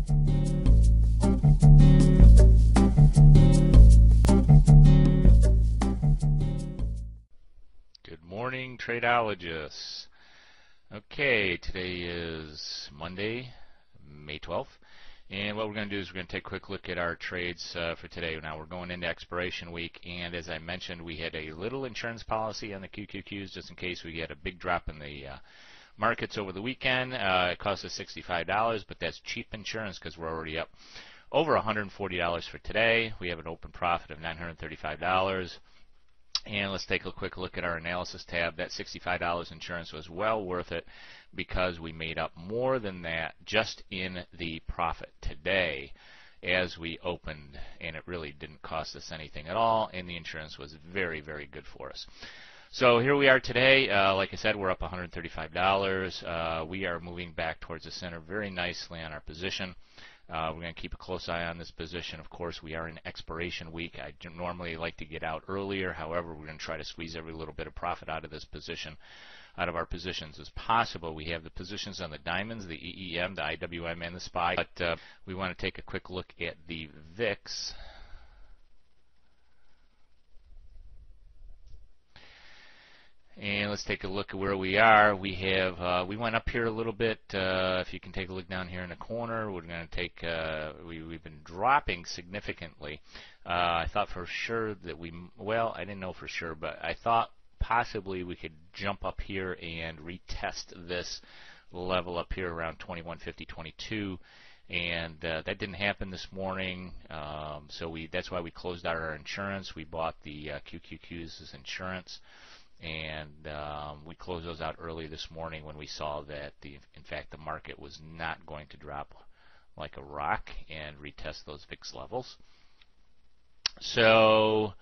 Good morning, tradeologists. Okay, today is Monday, May 12th, and what we're going to do is we're going to take a quick look at our trades for today. Now we're going into expiration week, and as I mentioned, we had a little insurance policy on the QQQs just in case we get a big drop in the markets over the weekend. It cost us $65, but that's cheap insurance because we're already up over $140 for today. We have an open profit of $935. And let's take a quick look at our analysis tab. That $65 insurance was well worth it because we made up more than that just in the profit today as we opened, and it really didn't cost us anything at all, and the insurance was very, very good for us. So here we are today. Like I said, we're up $135. We are moving back towards the center very nicely on our position. We're going to keep a close eye on this position. Of course, we are in expiration week. I normally like to get out earlier. However, we're going to try to squeeze every little bit of profit out of this position, out of our positions as possible. We have the positions on the diamonds, the EEM, the IWM, and the SPY. But we want to take a quick look at the VIX. And let's take a look at where we are. We have we went up here a little bit. If you can take a look down here in the corner, we're going to take. We've been dropping significantly. I thought for sure that I didn't know for sure, but I thought possibly we could jump up here and retest this level up here around 21.50, 22. And that didn't happen this morning, so that's why we closed out our insurance. We bought the QQQs as insurance. And we closed those out early this morning when we saw that in fact the market was not going to drop like a rock and retest those VIX levels. So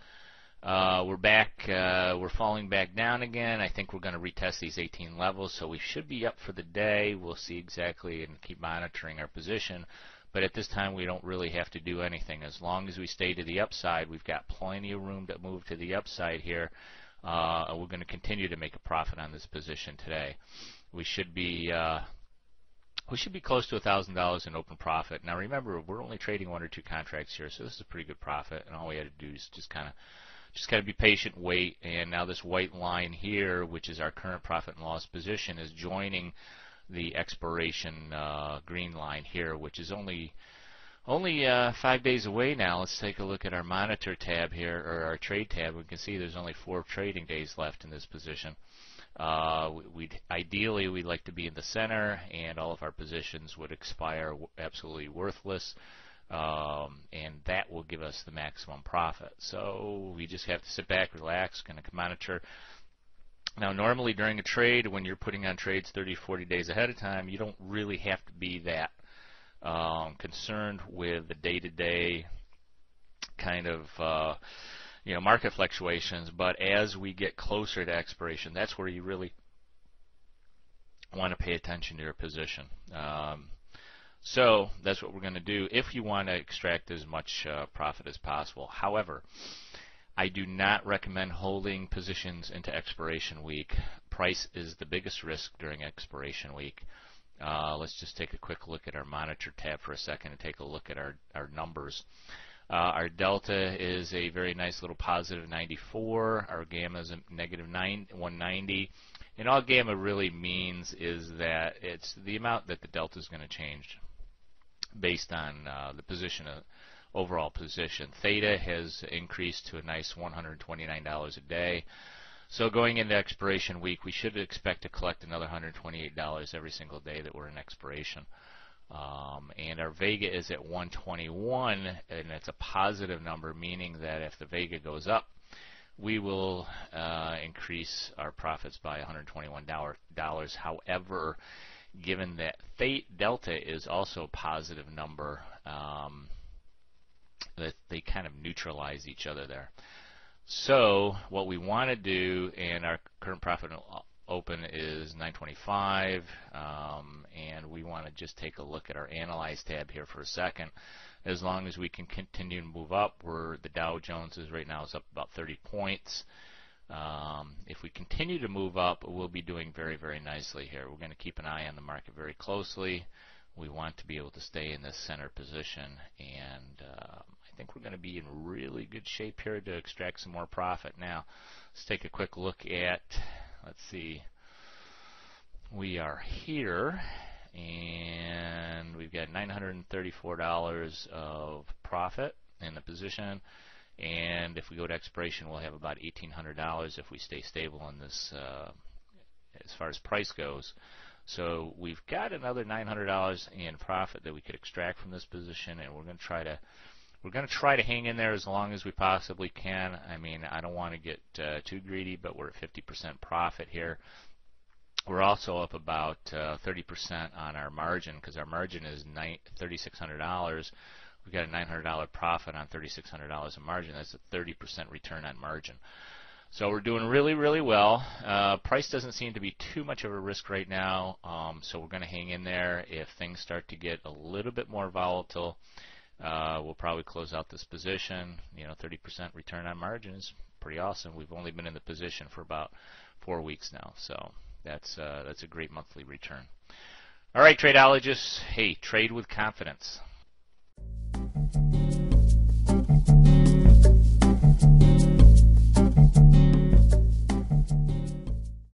we're back. We're falling back down again. I think we're going to retest these 18 levels, so we should be up for the day. We'll see exactly and keep monitoring our position. But at this time, we don't really have to do anything. As long as we stay to the upside, we've got plenty of room to move to the upside here. We're going to continue to make a profit on this position today. We should be close to $1,000 in open profit. Now remember, we're only trading 1 or 2 contracts here, so this is a pretty good profit. And all we had to do is just kind of be patient, wait. And now this white line here, which is our current profit and loss position, is joining the expiration green line here, which is only 5 days away now. Let's take a look at our monitor tab here, or our trade tab. We can see there's only 4 trading days left in this position. Ideally, we'd like to be in the center, and all of our positions would expire absolutely worthless, and that will give us the maximum profit. So we just have to sit back, relax, kind of monitor. Now, normally during a trade, when you're putting on trades 30, 40 days ahead of time, you don't really have to be that concerned with the day-to-day kind of market fluctuations, but as we get closer to expiration, that's where you really want to pay attention to your position. So that's what we're going to do if you want to extract as much profit as possible. However, I do not recommend holding positions into expiration week. Price is the biggest risk during expiration week. Let's just take a quick look at our monitor tab for a second and take a look at our numbers. Our delta is a very nice little positive 94. Our gamma is a negative 190. And all gamma really means is that it's the amount that the delta is going to change based on the position, overall position. Theta has increased to a nice $129 a day. So going into expiration week, we should expect to collect another $128 every single day that we're in expiration. And our Vega is at 121, and it's a positive number, meaning that if the Vega goes up, we will increase our profits by $121. However, given that delta is also a positive number, that they kind of neutralize each other there. So what we want to do, and our current profit open is 925, and we want to just take a look at our Analyze tab here for a second. As long as we can continue to move up, the Dow Jones is right now is up about 30 points. If we continue to move up, we'll be doing very, very nicely here. We're going to keep an eye on the market very closely. we want to be able to stay in this center position, and I think we're going to be in really good shape here to extract some more profit. Now, let's take a quick look at, let's see, we are here, and we've got $934 of profit in the position, and if we go to expiration, we'll have about $1,800 if we stay stable in this as far as price goes. So we've got another $900 in profit that we could extract from this position, and we're going to try to hang in there as long as we possibly can. I mean, I don't want to get too greedy, but we're at 50% profit here. We're also up about 30% on our margin, because our margin is $3,600. We've got a $900 profit on $3,600 in margin. That's a 30% return on margin. So we're doing really, really well. Price doesn't seem to be too much of a risk right now, so we're going to hang in there. If things start to get a little bit more volatile, we'll probably close out this position. 30% return on margin is pretty awesome. We've only been in the position for about 4 weeks now, so that's a great monthly return. All right, tradeologists, hey, trade with confidence.